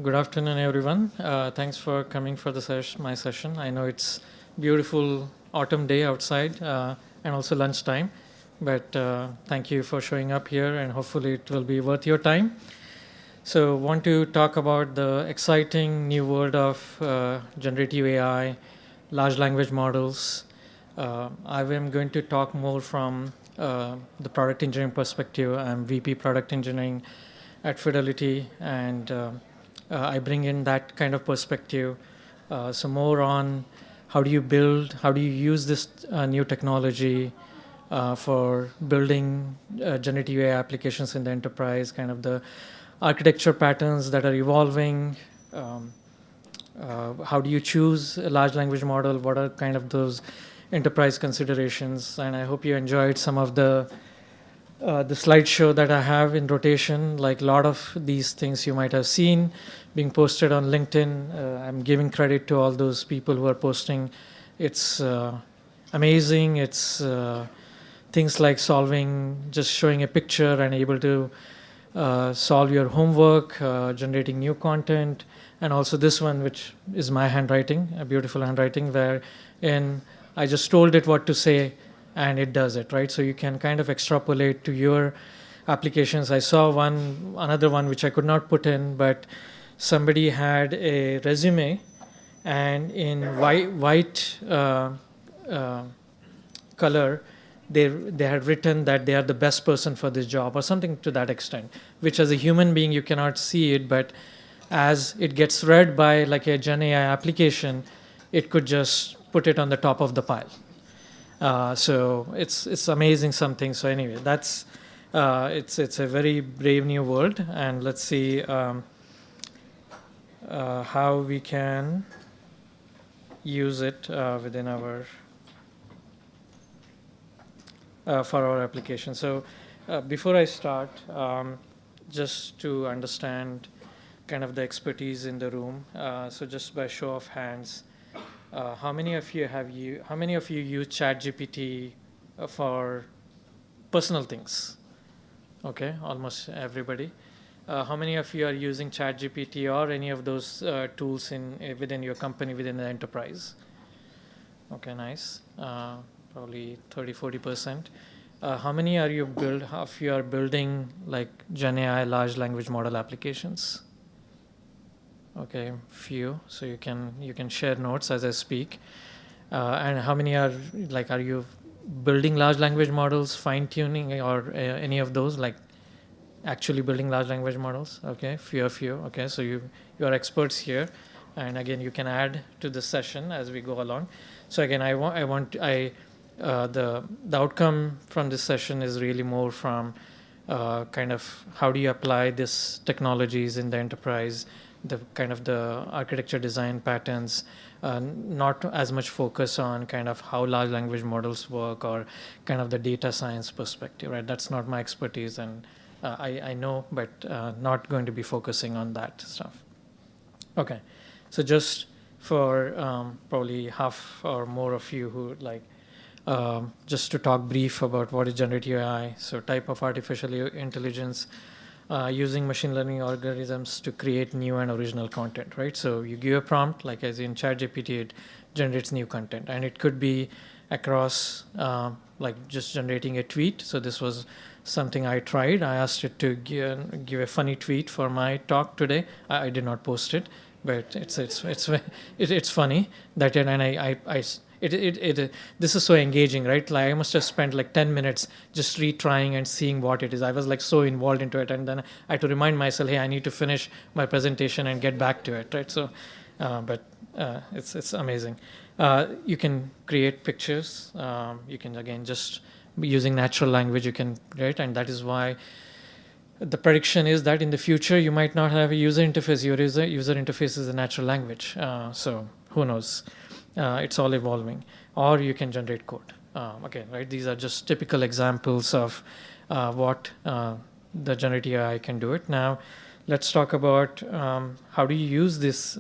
Good afternoon, everyone. Thanks for coming for my session. I know it's beautiful autumn day outside and also lunchtime, but thank you for showing up here, and hopefully it will be worth your time. So, want to talk about the exciting new world of generative AI, large language models. I am going to talk more from the product engineering perspective. I'm VP Product Engineering at Fidelity, and I bring in that kind of perspective. So more on how do you build, how do you use this new technology for building generative AI applications in the enterprise, kind of the architecture patterns that are evolving. How do you choose a large language model? What are kind of those enterprise considerations? And I hope you enjoyed some of the slideshow that I have in rotation. Like a lot of these things you might have seen being posted on LinkedIn. I'm giving credit to all those people who are posting. It's amazing. It's things like just showing a picture and able to solve your homework, generating new content, and also this one, which is my handwriting, a beautiful handwriting, where in I just told it what to say and it does it, right? So you can kind of extrapolate to your applications. I saw another one which I could not put in, but somebody had a resume, and in white color, they had written that they are the best person for this job or something to that extent, which as a human being you cannot see it, but as it gets read by like a Gen AI application, it could just put it on the top of the pile. So it's amazing something. So anyway, that's it's a very brave new world, and let's see how we can use it within our for our application. So before I start, just to understand kind of the expertise in the room, so just by show of hands, how many of you use ChatGPT for personal things? Okay, almost everybody. How many of you are using ChatGPT or any of those tools within your company, within the enterprise? Okay, nice. Probably 30-40%. How many are you are building like Gen AI large language model applications? Okay, few. So you can share notes as I speak. And how many are you building large language models, fine tuning, or any of those, like actually building large language models? Okay, few. Okay, so you are experts here, and again you can add to the session as we go along. So again, the outcome from this session is really more from kind of how do you apply this technologies in the enterprise, the kind of the architecture design patterns, not as much focus on kind of how large language models work or kind of the data science perspective, right? That's not my expertise, and I know, but not going to be focusing on that stuff. Okay, so just for probably half or more of you who like, just to talk brief about what is generative AI. So type of artificial intelligence using machine learning algorithms to create new and original content, right? So you give a prompt, like as in ChatGPT, it generates new content, and it could be across like just generating a tweet. So this was something I tried. I asked it to give a funny tweet for my talk today. I did not post it, but it's funny that, and this is so engaging, right? Like I must have spent like 10 minutes just retrying and seeing what it is. I was like so involved into it, and then I had to remind myself, hey, I need to finish my presentation and get back to it, right? So it's amazing. You can create pictures. You can, again, just using natural language, you can create, and that is why the prediction is that in the future you might not have a user interface. Your user interface is a natural language. So who knows? It's all evolving. Or you can generate code. Okay, right? These are just typical examples of what the generative AI can do it. Now, let's talk about how do you use this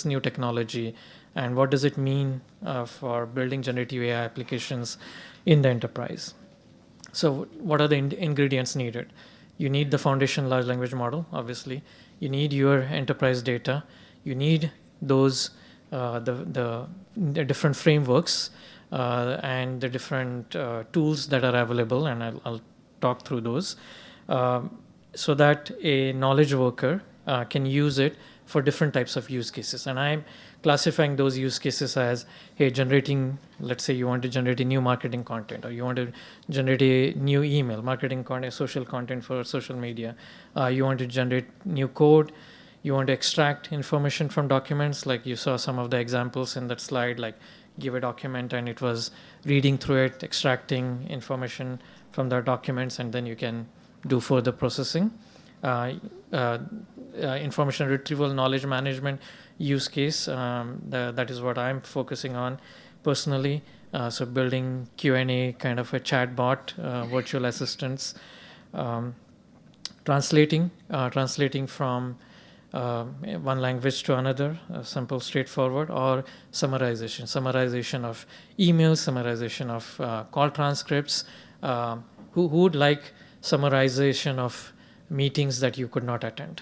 new technology, and what does it mean for building generative AI applications in the enterprise. So what are the ingredients needed? You need the foundation large language model, obviously. you need your enterprise data, you need those the different frameworks and the different tools that are available, and I'll talk through those, so that a knowledge worker can use it for different types of use cases. And I'm classifying those use cases as, hey, generating, let's say you want to generate a new marketing content, or you want to generate a new email marketing content, social content for social media. You want to generate new code. You want to extract information from documents, like you saw some of the examples in that slide, like give a document and it was reading through it, extracting information from the documents, and then you can do further processing. Information retrieval, knowledge management use case, that is what I'm focusing on personally. So building Q&A, kind of a chat bot, virtual assistants, translating from one language to another, simple, straightforward, or summarization of emails, summarization of call transcripts. Who would like summarization of meetings that you could not attend?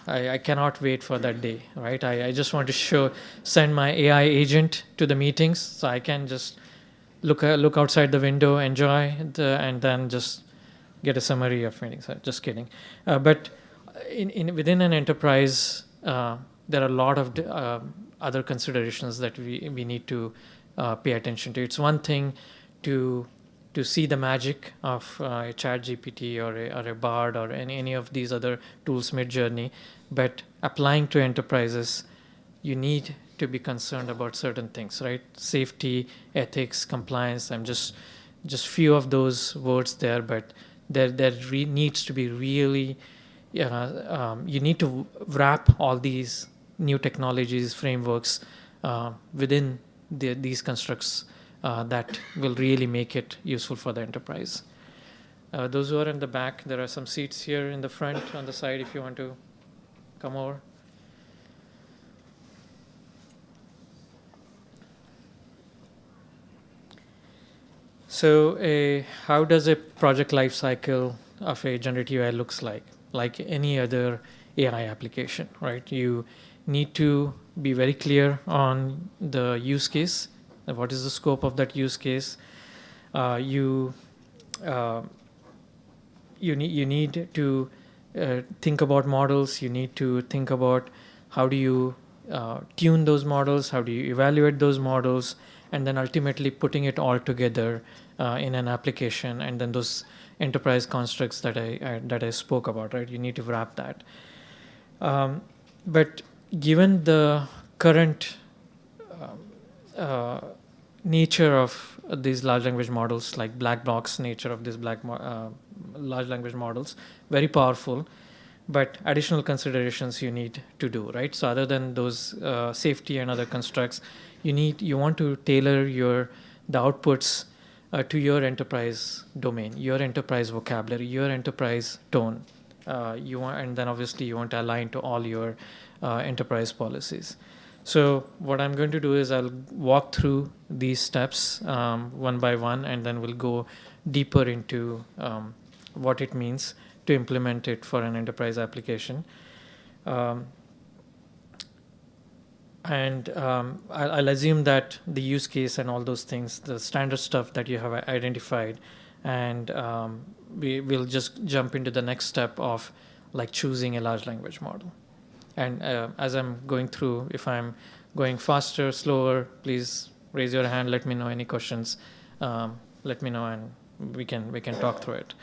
I cannot wait for that day, right? I just want to send my AI agent to the meetings, so I can just look outside the window, enjoy and then just get a summary of meetings. Just kidding. But within an enterprise, there are a lot of other considerations that we need to pay attention to. It's one thing to see the magic of a chat GPT or a Bard or any of these other tools mid-journey, but applying to enterprises, you need to be concerned about certain things, right? Safety, ethics, compliance. I'm just few of those words there, but there needs to be really, you need to wrap all these new technologies, frameworks within these constructs that will really make it useful for the enterprise. Those who are in the back, there are some seats here in the front, on the side, if you want to come over. So how does a project lifecycle of a generative AI looks like? Like any other AI application, right? You need to be very clear on the use case. What is the scope of that use case? You need to think about models. You need to think about how do you tune those models, how do you evaluate those models, and then ultimately putting it all together in an application, and then those enterprise constructs that I spoke about, right? You need to wrap that. But given the current nature of these large language models, like black box nature of these large language models, very powerful, but additional considerations you need to do, right? So other than those safety and other constructs, you want to tailor the outputs to your enterprise domain, your enterprise vocabulary, your enterprise tone. And then obviously you want to align to all your enterprise policies. So what I'm going to do is I'll walk through these steps one by one, and then we'll go deeper into what it means to implement it for an enterprise application. I'll assume that the use case and all those things, the standard stuff that you have identified, and we will just jump into the next step of like choosing a large language model. And as I'm going through, if I'm going faster, slower, please raise your hand. Let me know any questions. Let me know, and we can talk through it.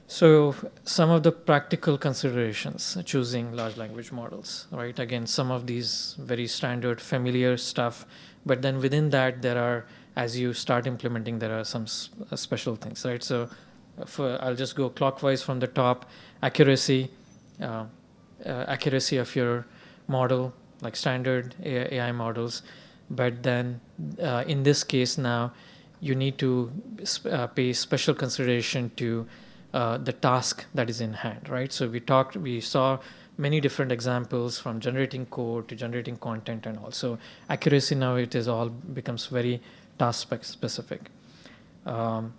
So some of the practical considerations choosing large language models, right? Again, some of these very standard, familiar stuff, but then within that, there are, as you start implementing, there are some special things, right? So I'll just go clockwise from the top. Accuracy of your model, like standard AI models. But then in this case now, you need to pay special consideration to the task that is in hand, right? So we saw many different examples, from generating code to generating content, and also accuracy now becomes very task specific. And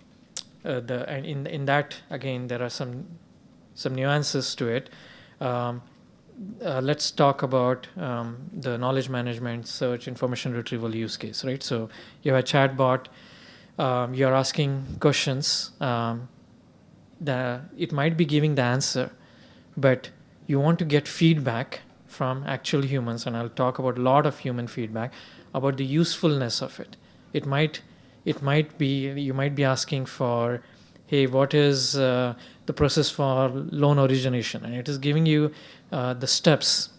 in that, again, there are some some nuances to it. Um, let's talk about the knowledge management, search, information retrieval use case, right? So you have a chatbot, you're asking questions, it might be giving the answer, but you want to get feedback from actual humans, and I'll talk about a lot of human feedback about the usefulness of it. It might be you might be asking for, hey, what is the process for loan origination, and it is giving you the steps,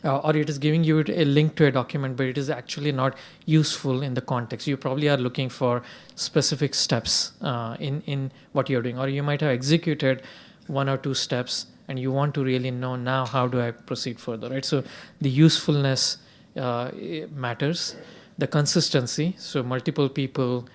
or it is giving you a link to a document, but it is actually not useful in the context. You probably are looking for specific steps in what you're doing, or you might have executed one or two steps and you want to really know now how do I proceed further, right? So the usefulness matters, the consistency. So multiple people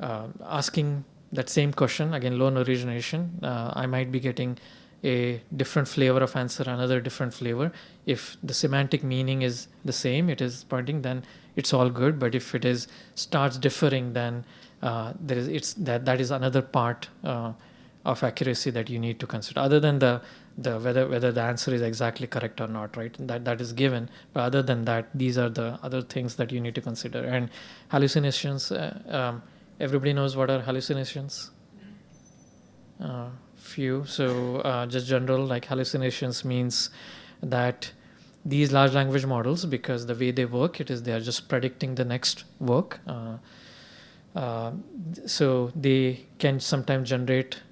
asking that same question, again, loan origination, I might be getting a different flavor of answer, another different flavor. If the semantic meaning is the same, it is pointing, then it's all good. But if it is starts differing, then that is another part of accuracy that you need to consider, other than the whether the answer is exactly correct or not, right? That is given, but other than that, these are the other things that you need to consider. And hallucinations, everybody knows what are hallucinations. Few. So just general, like, hallucinations means that these large language models, because the way they work, they are just predicting the next work. So they can sometimes generate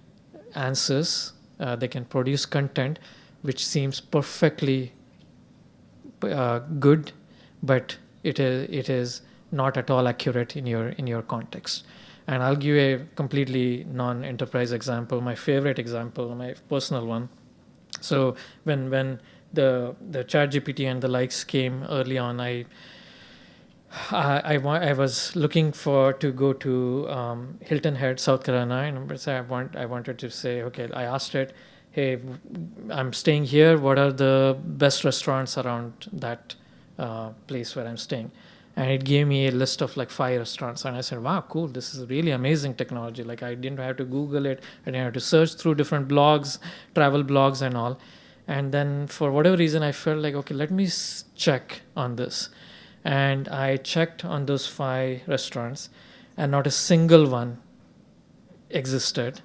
answers. They can produce content which seems perfectly good, but it is not at all accurate in your context. And I'll give a completely non-enterprise example, my favorite example, my personal one. So when the ChatGPT and the likes came early on, I was looking to go to Hilton Head, South Carolina, and I wanted to say, okay, I asked it, hey, I'm staying here. What are the best restaurants around that place where I'm staying? And it gave me a list of like 5 restaurants, and I said, wow, cool, this is really amazing technology. Like, I didn't have to Google it, I didn't have to search through different blogs, travel blogs and all. And then for whatever reason, I felt like, okay, let me check on this. And I checked on those 5 restaurants, and not a single one existed.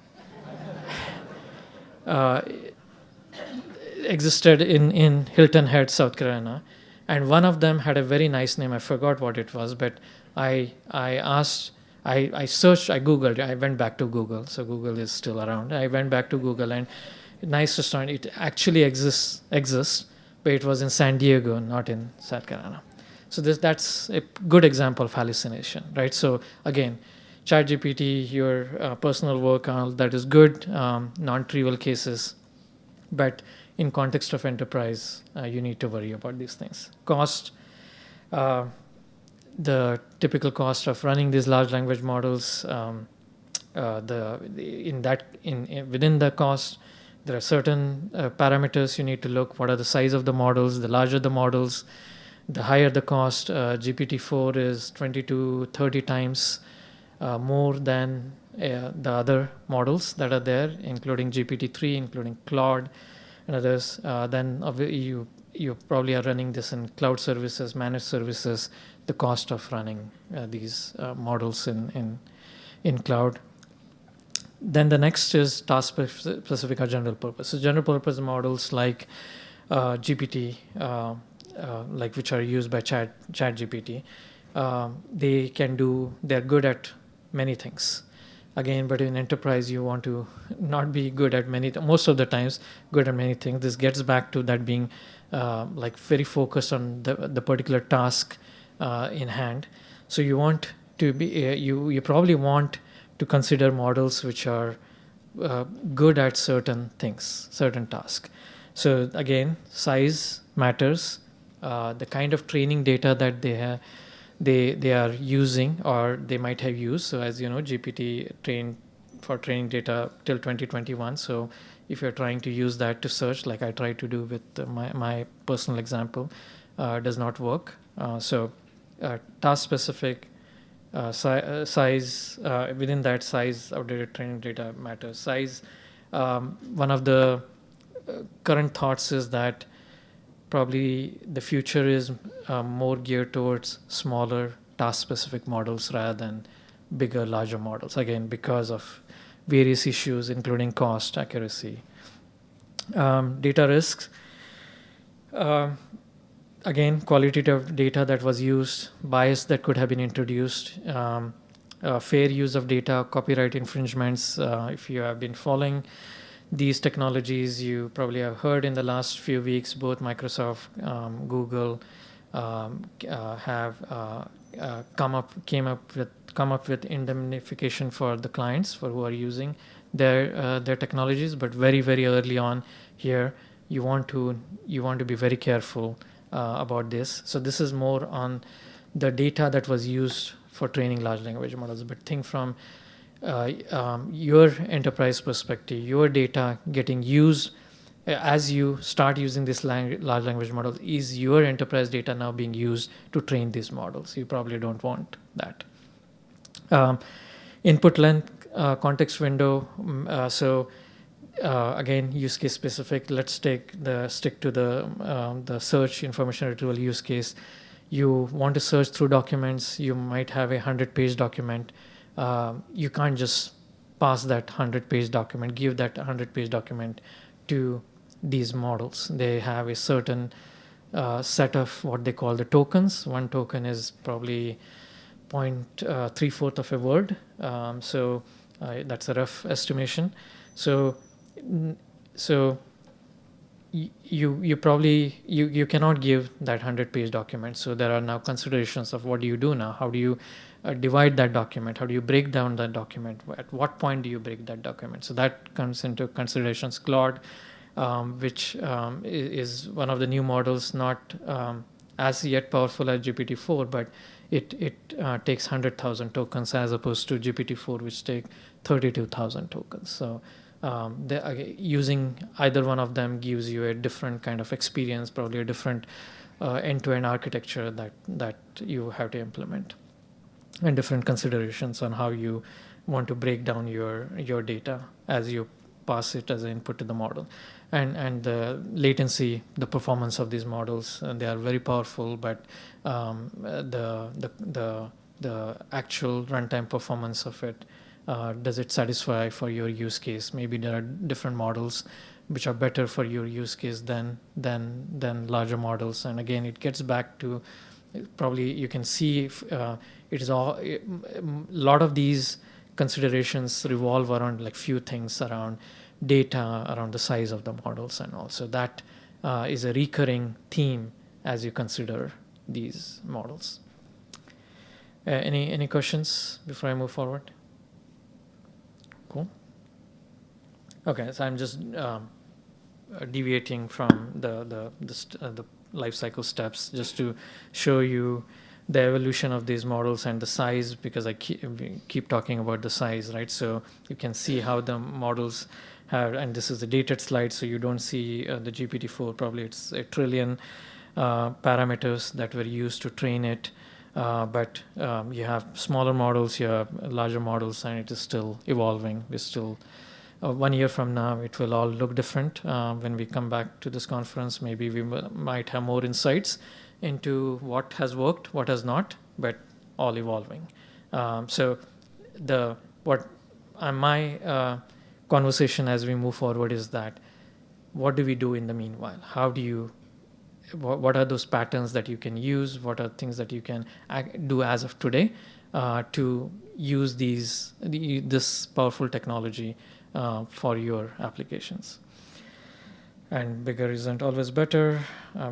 Existed in Hilton Head, South Carolina. And one of them had a very nice name. I forgot what it was, but I searched, I Googled, I went back to Google. So Google is still around. I went back to Google, and nice restaurant, it actually exists, but it was in San Diego, not in South Carolina. So that's a good example of hallucination, right? So again, ChatGPT, your personal work, that is good, non-trivial cases, but in context of enterprise, you need to worry about these things. Cost, the typical cost of running these large language models, within the cost, there are certain parameters you need to look. What are the size of the models? The larger the models, the higher the cost. GPT-4 is 20 to 30 times more than the other models that are there, including GPT-3, including Claude and others. Then you probably are running this in cloud services, managed services, the cost of running these models in cloud. Then the next is task specific or general purpose. So general purpose models like GPT, like which are used by ChatGPT, they're good at many things. Again, but in enterprise, you want to not be good at most of the times, good at many things. This gets back to that being like very focused on the particular task in hand. So you want to be, you probably want to consider models which are good at certain things, certain tasks. So again, size matters. The kind of training data that they are using or they might have used. So as you know, GPT trained for training data till 2021. So if you're trying to use that to search, like I tried to do with my personal example, does not work. So task specific, size, within that size, outdated training data matters. Size, One of the current thoughts is that probably the future is more geared towards smaller task-specific models rather than bigger, larger models. Again, because of various issues, including cost, accuracy, data risks. Again, quality of data that was used, bias that could have been introduced, fair use of data, copyright infringements. If you have been following these technologies, you probably have heard in the last few weeks, both Microsoft, Google have come up with indemnification for the clients for who are using their technologies. But very, very early on here, you want to be very careful about this. So this is more on the data that was used for training large language models. But think from your enterprise perspective, your data getting used as you start using this large language model. Is your enterprise data now being used to train these models? You probably don't want that. Input length, context window. Again, use case specific. Let's stick to the search information retrieval use case. You want to search through documents. You might have a 100-page document. You can't just pass that 100-page document, give that 100-page document to these models. They have a certain set of what they call the tokens. One token is probably 0.34 of a word. That's a rough estimation. So you probably you cannot give that 100-page document. So there are now considerations of what do you do now? How do you divide that document? How do you break down that document? At what point do you break that document? So that comes into considerations. Claude, which is one of the new models, not as yet powerful as GPT-4, but it takes 100,000 tokens as opposed to GPT-4, which take 32,000 tokens. So using either one of them gives you a different kind of experience, probably a different end-to-end architecture that you have to implement, and different considerations on how you want to break down your data as you pass it as an input to the model, and the latency, the performance of these models. They are very powerful, but the actual runtime performance of it, does it satisfy for your use case? Maybe there are different models which are better for your use case than larger models. And again, it gets back to probably you can see if, it is all a lot of these considerations revolve around like few things around data, around the size of the models, and also that is a recurring theme as you consider these models. Any questions before I move forward? Cool. Okay, so I'm just deviating from the life cycle steps just to show you the evolution of these models and the size, because I keep talking about the size, right? So you can see how the models have, and this is the dated slide, so you don't see the GPT-4. Probably it's 1 trillion parameters that were used to train it. But you have smaller models, you have larger models, and it is still evolving. We're still 1 year from now, it will all look different. When we come back to this conference, maybe we might have more insights into what has worked, what has not, but all evolving. My conversation as we move forward is that what do we do in the meanwhile? What are those patterns that you can use? What are things that you can do as of today to use this powerful technology for your applications? And bigger isn't always better.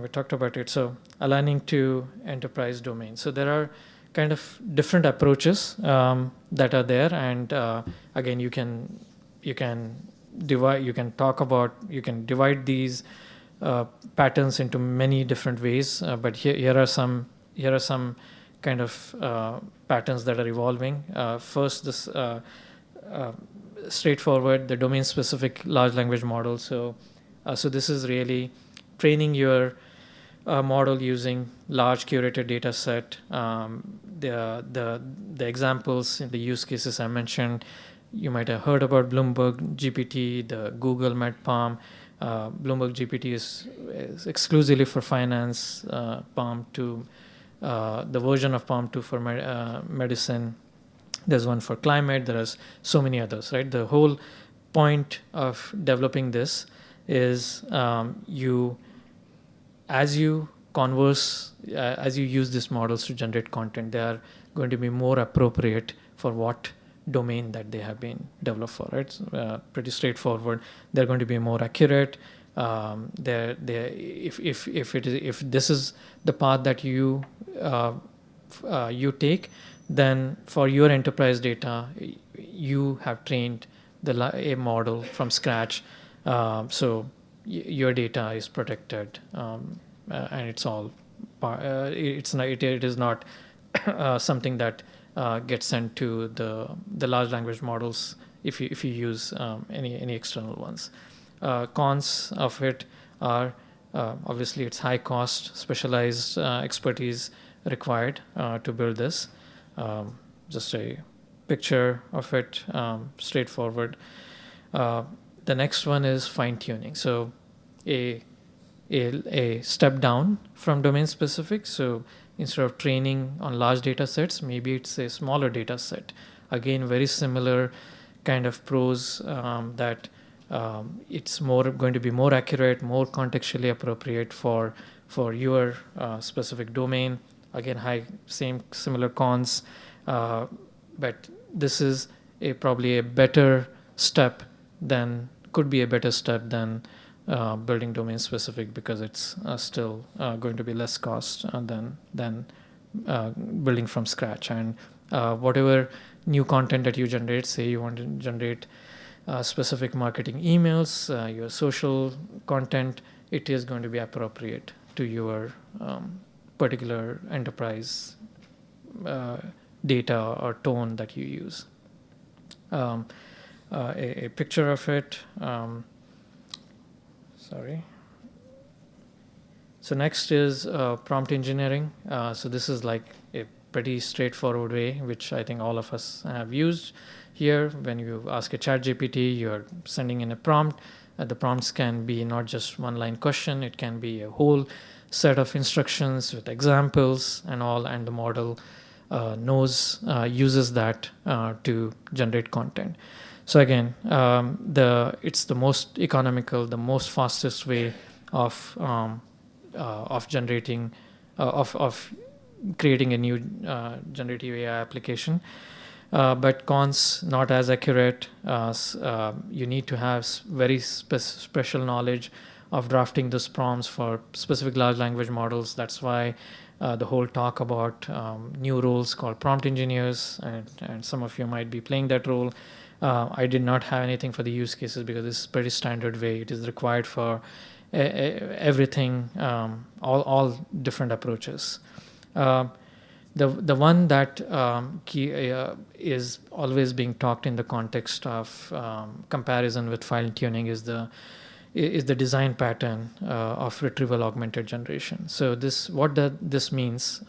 We talked about it. So aligning to enterprise domain. So there are kind of different approaches that are there, and again, you can divide these patterns into many different ways. But here are some kind of patterns that are evolving. First, this straightforward, the domain-specific large language model. So this is really training your model using large curated data set. The examples in the use cases I mentioned, you might have heard about Bloomberg GPT, the Google MedPalm. Bloomberg GPT is exclusively for finance. Palm 2, the version of Palm 2 for medicine. There's one for climate. There are so many others, right? The whole point of developing this is as you converse, as you use these models to generate content, they are going to be more appropriate for what domain that they have been developed for. Right? It's pretty straightforward. They're going to be more accurate. If this is the path that you take, then for your enterprise data, you have trained a model from scratch, so your data is protected, and it's all. It is not something that gets sent to the large language models if you use any external ones. Cons of it are obviously it's high cost, specialized expertise required to build this. Just a picture of it, straightforward. The next one is fine tuning. So a step down from domain specific. So instead of training on large data sets, maybe it's a smaller data set. Again, very similar kind of pros, that it's going to be more accurate, more contextually appropriate for your specific domain. Again, similar cons, but this is probably a better step could be a better step than building domain specific, because it's still going to be less cost than building from scratch. And whatever new content that you generate, say you want to generate specific marketing emails, your social content, it is going to be appropriate to your particular enterprise data or tone that you use. A picture of it. Sorry. So next is prompt engineering. So this is like a pretty straightforward way, which I think all of us have used here. When you ask a ChatGPT, you're sending in a prompt. The prompts can be not just one-line question. It can be a whole set of instructions with examples and all, and the model uses that to generate content. So again, it's the most economical, the most fastest way of generating, of creating a new generative AI application. But cons, not as accurate. You need to have very special knowledge of drafting those prompts for specific large language models. That's why the whole talk about new roles called prompt engineers, and some of you might be playing that role. I did not have anything for the use cases because this is pretty standard way. It is required for everything, all different approaches. The one that is always being talked in the context of comparison with fine tuning is the design pattern of retrieval augmented generation. So what this means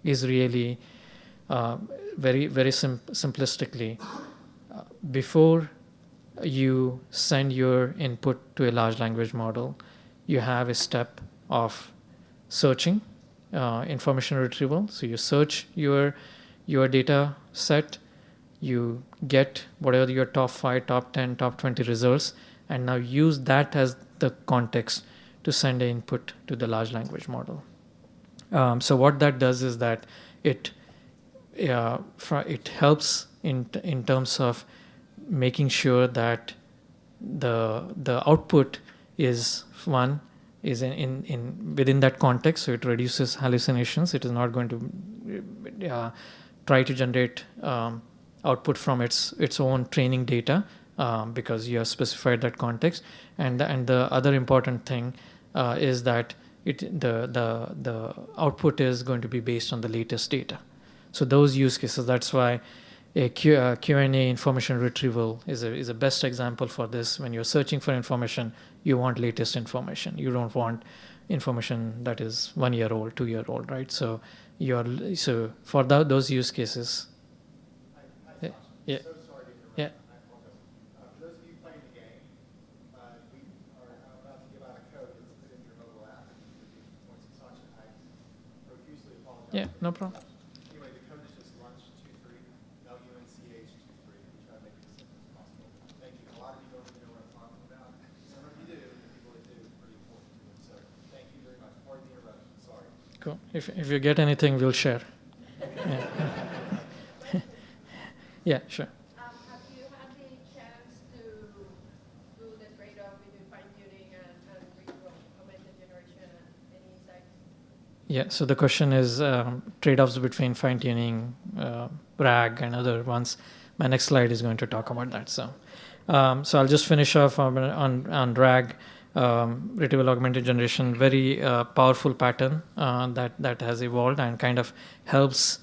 is really very simplistically, before you send your input to a large language model, you have a step of searching, information retrieval. So you search your data set, you get whatever your top 5, top 10, top 20 results, and now use that as the context to send an input to the large language model. So what that does is that it helps in terms of making sure that the output is within that context, so it reduces hallucinations. It is not going to try to generate output from its own training data, because you have specified that context. And the other important thing is that the output is going to be based on the latest data. So those use cases, that's why a Q&A information retrieval is a best example for this. When you're searching for information, you want latest information. You don't want information that is 1 year old, 2 year old, right? So for those use cases. Yeah. So sorry to interrupt. Yeah. Yeah, no problem. Anyway, the code is just lunch 23, LUNCH 23. We try to make it as simple as possible. Thank you. A lot of you don't even know what I'm talking about. Some of you do, and the people that do, it's pretty important to them. So thank you very much. Pardon the interruption. Sorry. Cool. If you get anything, we'll share. Yeah, yeah, sure. Have you had the chance to do the trade-off between fine-tuning and augmented generation and any insights? Yeah, so the question is trade-offs between fine-tuning, RAG, and other ones. My next slide is going to talk about that. So I'll just finish off on RAG, retrieval augmented generation, very powerful pattern that has evolved and kind of helps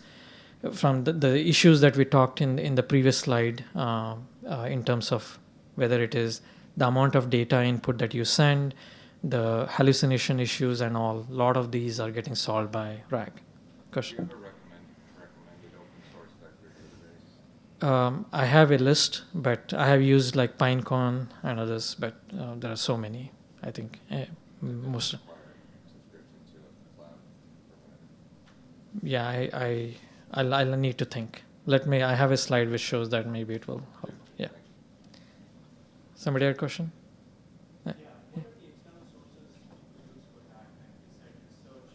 from the issues that we talked in the previous slide in terms of whether it is the amount of data input that you send, the hallucination issues and all. A lot of these are getting solved by RAG. Question? Do you have a recommended open source vector database? I have a list, but I have used like Pinecone and others, but there are so many. I think most. Yeah, I'll need to think. I have a slide which shows that maybe it will help. Yeah. Somebody had a question? Yeah. What are the external sources you use for that? And you said search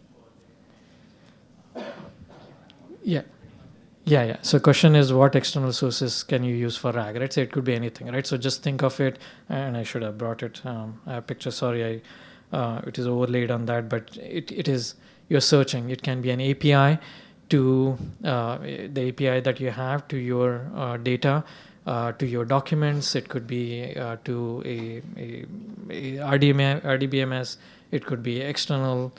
for the Yeah. Yeah. So question is, what external sources can you use for RAG, right? So it could be anything, right? So just think of it, and I should have brought it. I have a picture, sorry, it is overlaid on that, but it is, you're searching. It can be an API to the API that you have to your data, to your documents. It could be to a RDBMS. It could be external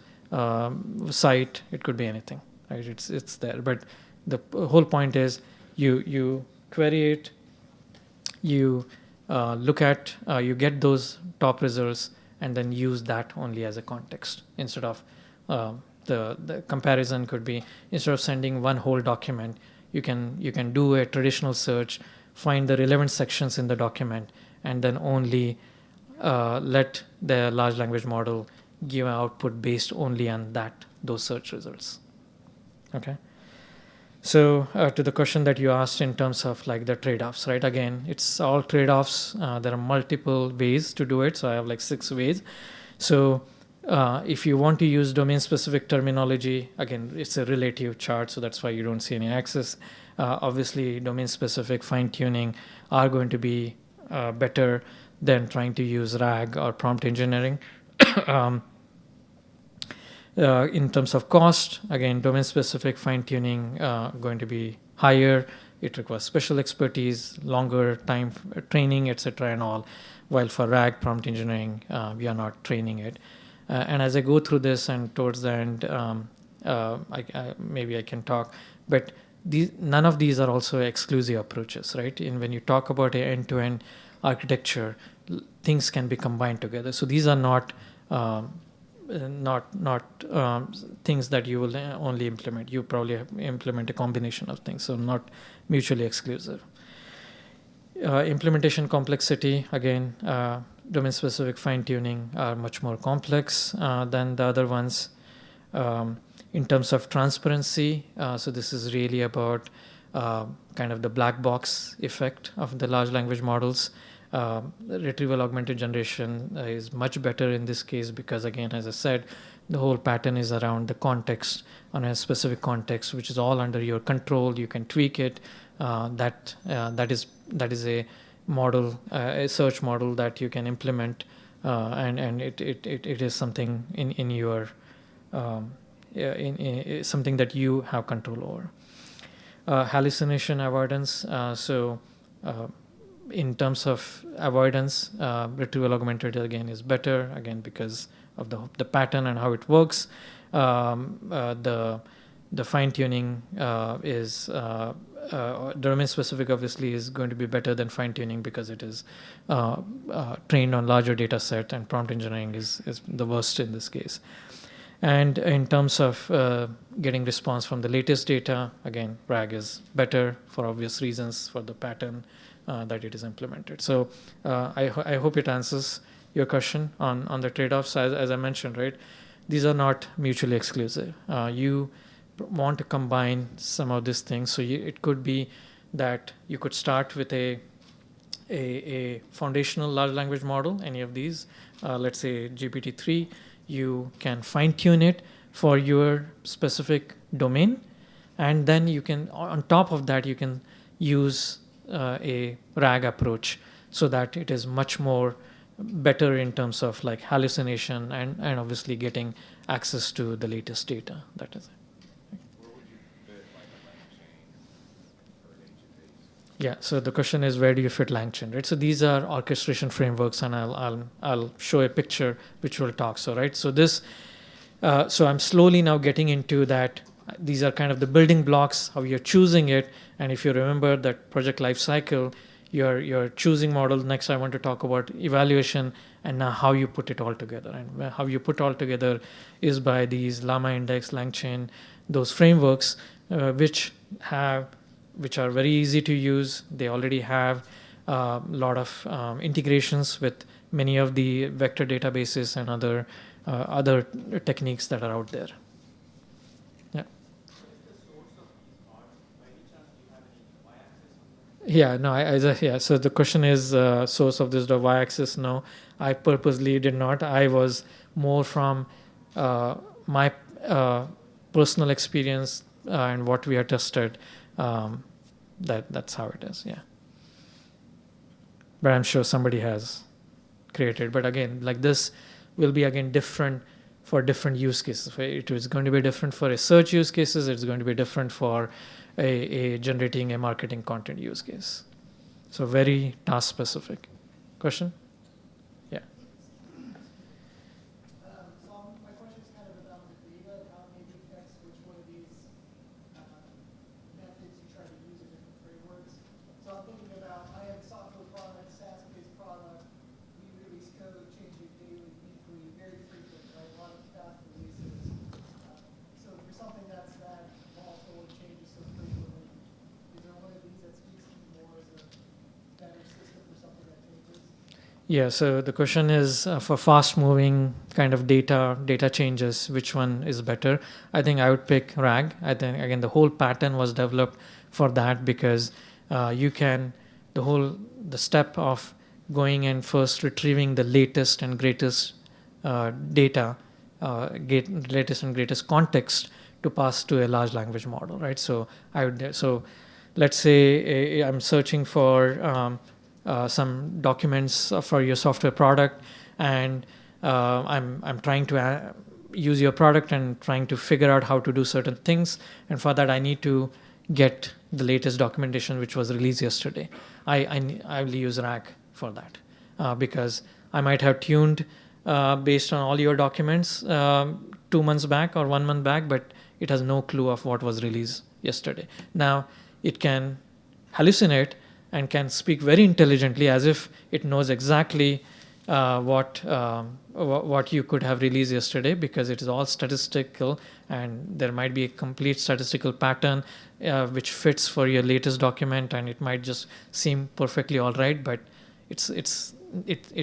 site. It could be anything, right? It's there. But the whole point is you query it, you look at, you get those top results, and then use that only as a context instead of the comparison could be, instead of sending one whole document, you can do a traditional search, find the relevant sections in the document, and then only let the large language model give output based only on those search results. Okay. So to the question that you asked in terms of like the trade-offs, right? Again, it's all trade-offs. There are multiple ways to do it. So I have like 6 ways. So if you want to use domain-specific terminology, again, it's a relative chart, so that's why you don't see any axis. Obviously, domain-specific fine-tuning are going to be better than trying to use RAG or prompt engineering. In terms of cost, again, domain-specific fine-tuning going to be higher. It requires special expertise, longer time training, etc. and all. While for RAG, prompt engineering, we are not training it. And as I go through this and towards the end, maybe I can talk. But none of these are also exclusive approaches, right? When you talk about an end-to-end architecture, things can be combined together. So these are not things that you will only implement. You probably implement a combination of things, so not mutually exclusive. Implementation complexity, again, domain-specific fine-tuning are much more complex than the other ones. In terms of transparency, so this is really about kind of the black box effect of the large language models. Retrieval augmented generation is much better in this case because, again, as I said, the whole pattern is around the context, on a specific context, which is all under your control. You can tweak it. That is a model, a search model that you can implement, and it is something in your something that you have control over. Hallucination avoidance. In terms of avoidance, retrieval augmented again is better, again because of the pattern and how it works. The fine tuning is domain specific, obviously, is going to be better than fine tuning because it is trained on larger data set, and prompt engineering is the worst in this case. And in terms of getting response from the latest data, again, RAG is better for obvious reasons, for the pattern that it is implemented. So I hope it answers your question on the trade-offs. As I mentioned, right, these are not mutually exclusive. You want to combine some of these things. So it could be that you could start with a foundational large language model, any of these, let's say GPT-3. You can fine tune it for your specific domain, and then you can, on top of that, you can use a RAG approach so that it is much more better in terms of like hallucination and obviously getting access to the latest data. That is it. Where would you fit like a LangChain for agent-based? Yeah. So the question is, where do you fit LangChain, right? So these are orchestration frameworks, and I'll show a picture which will talk. So right. So this. So I'm slowly now getting into that. These are kind of the building blocks, how you're choosing it. And if you remember that project life cycle, you're choosing model. Next, I want to talk about evaluation and now how you put it all together. And how you put all together is by these Llama Index, LangChain, those frameworks, which are very easy to use. They already have a lot of integrations with many of the vector databases and other techniques that are out there. Yeah. Yeah, no, yeah. So the question is source of this the y-axis. No, I purposely did not. I was more from my personal experience and what we are tested. That's how it is. Yeah. But I'm sure somebody has created. But again, like this will be again different for different use cases. It is going to be different for a search use cases. It's going to be different for a generating a marketing content use case. So very task specific. Question? Yeah. So my question is kind of about the data and how it maybe affects which one of these methods you try to use in different frameworks. So I'm thinking about, I have a software product, SaaS-based product. We release code, change it daily, weekly, very frequent, right? A lot of fast releases. So for something that's that volatile and changes so frequently, is there one of these that speaks to you more as a better system for something that changes? Yeah, so the question is for fast-moving kind of data changes, which one is better? I think I would pick RAG. I think, again, the whole pattern was developed for that because the step of going and first retrieving the latest and greatest data, latest and greatest context to pass to a large language model, right? So let's say I'm searching for some documents for your software product, and I'm trying to use your product and trying to figure out how to do certain things, and for that I need to get the latest documentation which was released yesterday. I will use RAG for that because I might have tuned based on all your documents 2 months back or 1 month back, but it has no clue of what was released yesterday. Now it can hallucinate and can speak very intelligently as if it knows exactly what you could have released yesterday, because it is all statistical and there might be a complete statistical pattern which fits for your latest document, and it might just seem perfectly all right, but it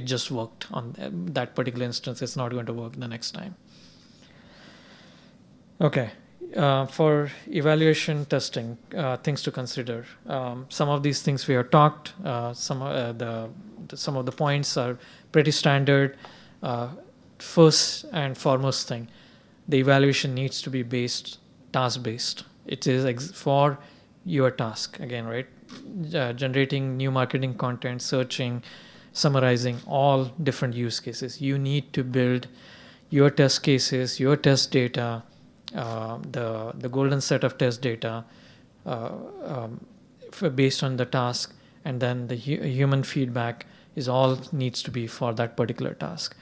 just worked on that particular instance. It's not going to work the next time. Okay. For evaluation testing, things to consider. Some of these things we have talked. Some of the points are pretty standard. First and foremost thing, the evaluation needs to be task-based. It is for your task again, right? Generating new marketing content, searching, summarizing, all different use cases. You need to build your test cases, your test data. The golden set of test data based on the task, and then the human feedback is all needs to be for that particular task.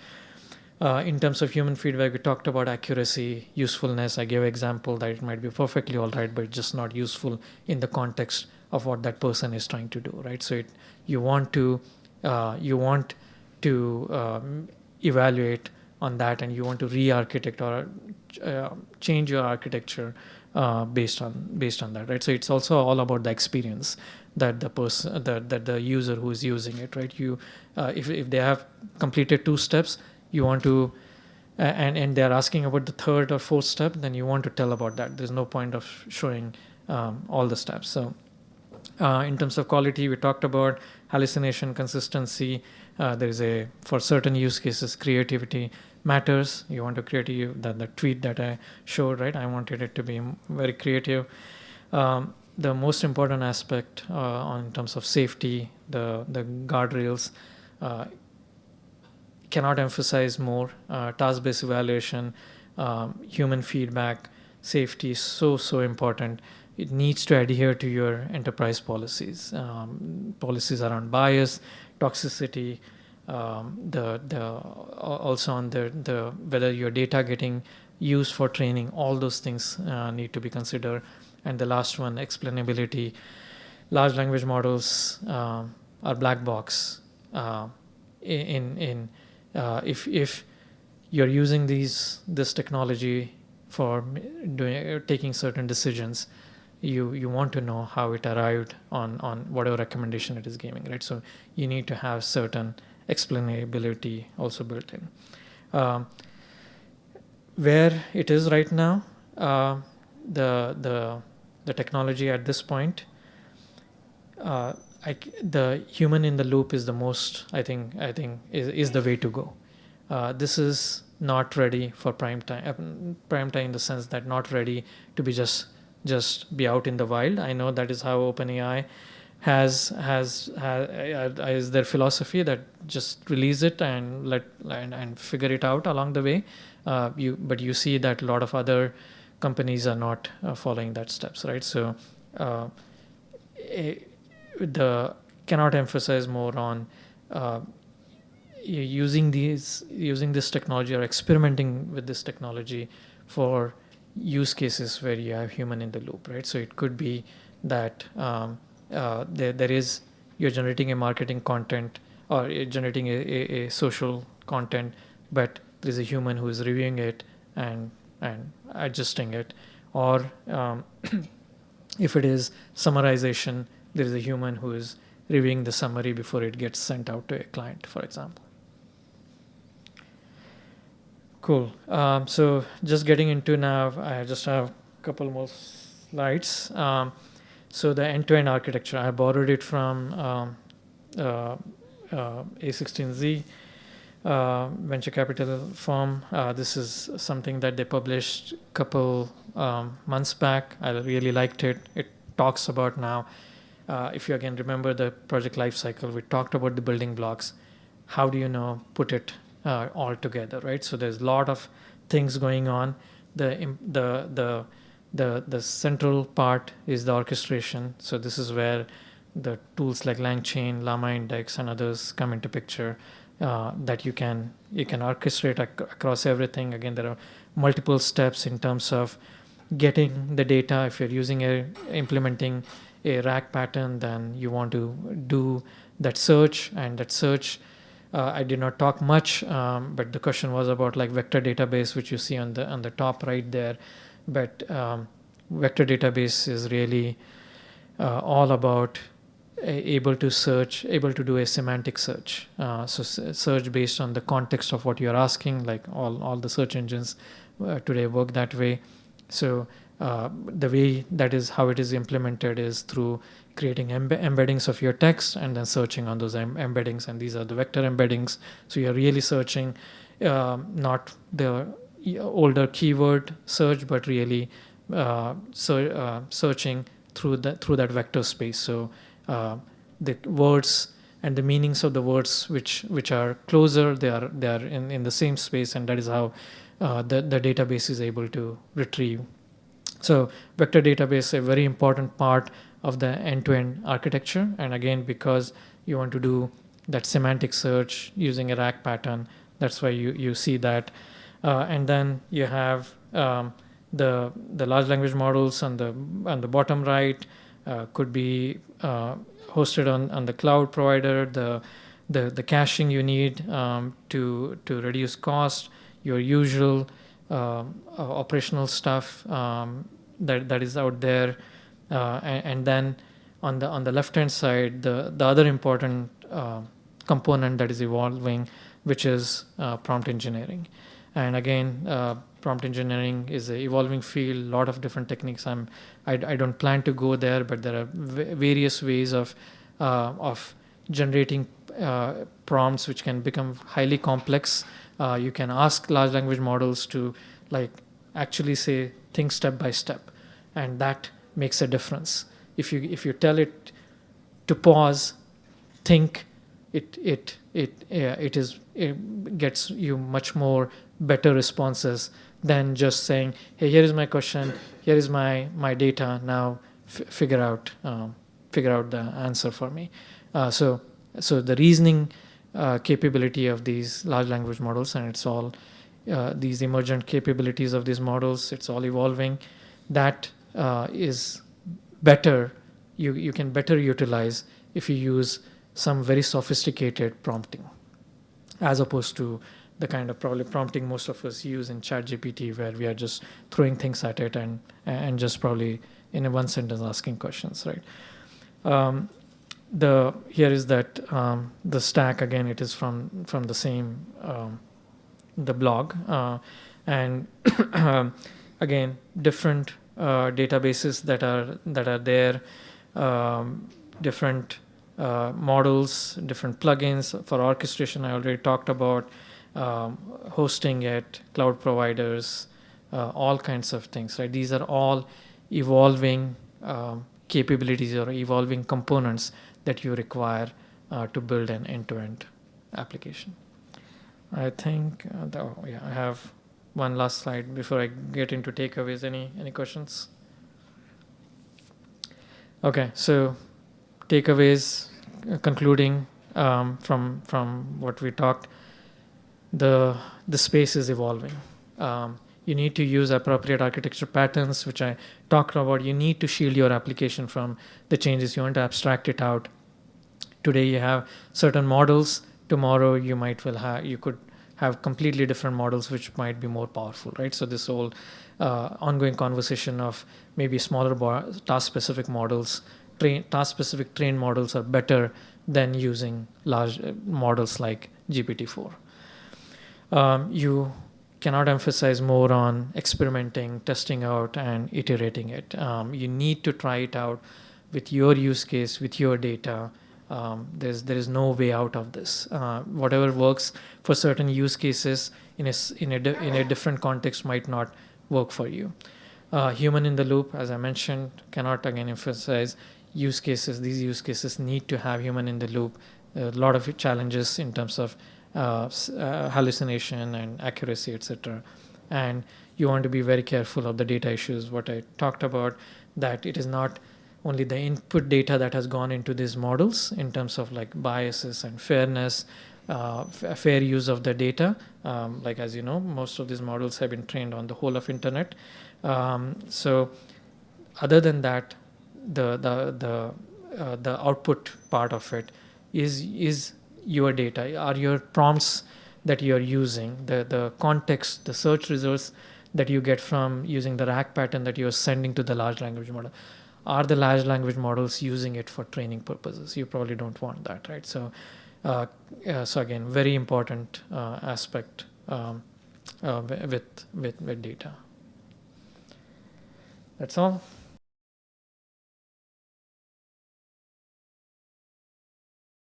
In terms of human feedback, we talked about accuracy, usefulness. I gave an example that it might be perfectly all right, but just not useful in the context of what that person is trying to do, right? So you want to evaluate on that, and you want to re-architect or change your architecture based on that, right? So it's also all about the experience that the person, that the user who is using it, right? If they have completed 2 steps, you want to and they're asking about the third or fourth step, then you want to tell about that. There's no point of showing all the steps. So in terms of quality, we talked about hallucination, consistency. There is for certain use cases, creativity matters. You want to create the tweet that I showed, right? I wanted it to be very creative. The most important aspect in terms of safety, the guardrails, cannot emphasize more. Task-based evaluation, human feedback, safety is so important. It needs to adhere to your enterprise policies. Policies around bias, toxicity, also on the whether your data getting used for training. All those things need to be considered. And the last one, explainability. Large language models are black box. If you're using this technology for taking certain decisions, you want to know how it arrived on whatever recommendation it is giving, right? So you need to have certain explainability also built in. Where it is right now, the technology at this point, the human in the loop is the most, I think is the way to go. This is not ready for prime time. Prime time in the sense that not ready to be just be out in the wild. I know that is how OpenAI has is their philosophy, that just release it and and figure it out along the way. But you see that a lot of other companies are not following that steps, right? So cannot emphasize more on using this technology or experimenting with this technology for use cases where you have human in the loop, right? So it could be that you're generating a marketing content, or you're generating a social content, but there's a human who is reviewing it and adjusting it. Or if it is summarization, there is a human who is reviewing the summary before it gets sent out to a client, for example. Cool. So just getting into now, I just have a couple more slides. So the end-to-end architecture, I borrowed it from A16Z venture capital firm. This is something that they published a couple months back. I really liked it. It talks about now, if you again remember the project lifecycle, we talked about the building blocks. How do you put it all together, right? So there's a lot of things going on. The central part is the orchestration. So this is where the tools like LangChain, Llama Index, and others come into picture, that you can orchestrate across everything. Again, there are multiple steps in terms of getting the data. If you're implementing a RAG pattern, then you want to do that search, and that search, I did not talk much, but the question was about like vector database, which you see on the top right there. But vector database is really all about able to do a semantic search. So search based on the context of what you're asking, like all the search engines today work that way. So the way that is how it is implemented is through creating embeddings of your text and then searching on those embeddings, and these are the vector embeddings. So you're really searching not the older keyword search, but really searching through that vector space. So the words and the meanings of the words which are closer, they are in the same space, and that is how the database is able to retrieve. So vector database is a very important part of the end-to-end architecture. And again, because you want to do that semantic search using a RAG pattern, that's why you see that. And then you have the large language models on the bottom right, could be hosted on the cloud provider. The caching you need to reduce cost, your usual operational stuff that is out there, and then on the left hand side, the other important component that is evolving, which is prompt engineering. And again, prompt engineering is an evolving field, a lot of different techniques. I don't plan to go there, but there are various ways of generating prompts which can become highly complex. You can ask large language models to like actually say things step by step, and that makes a difference. If you tell it to pause, think, it gets you much more better responses than just saying, hey, here is my question, here is my data, now figure out the answer for me. So the reasoning capability of these large language models, and it's all these emergent capabilities of these models, it's all evolving. That is better. You can better utilize if you use some very sophisticated prompting, as opposed to the kind of probably prompting most of us use in ChatGPT, where we are just throwing things at it and just probably in a one sentence asking questions, right? Here is that the stack again. It is from the same the blog, and again different databases that are there, different models, different plugins for orchestration. I already talked about hosting it, cloud providers, all kinds of things. Right? These are all evolving capabilities or evolving components that you require to build an end-to-end application. I think I have one last slide before I get into takeaways. Any questions? Okay, so takeaways, concluding from what we talked, the space is evolving. You need to use appropriate architecture patterns, which I talked about. You need to shield your application from the changes. You want to abstract it out. Today you have certain models. Tomorrow you could have completely different models which might be more powerful, right? So this whole ongoing conversation of maybe smaller task-specific models, task-specific trained models are better than using large models like GPT-4. You cannot emphasize more on experimenting, testing out, and iterating it. You need to try it out with your use case, with your data. There is no way out of this. Whatever works for certain use cases in a different context might not work for you. Human in the loop, as I mentioned, cannot again emphasize use cases. These use cases need to have human in the loop. A lot of challenges in terms of hallucination and accuracy, etc. And you want to be very careful of the data issues. What I talked about, that it is not only the input data that has gone into these models in terms of like biases and fairness, fair use of the data. Like as you know, most of these models have been trained on the whole of internet. So other than that, the output part of it is your data, are your prompts that you're using, the context, the search results that you get from using the RAG pattern that you're sending to the large language model. Are the large language models using it for training purposes? You probably don't want that, right? So again, very important aspect with data. That's all.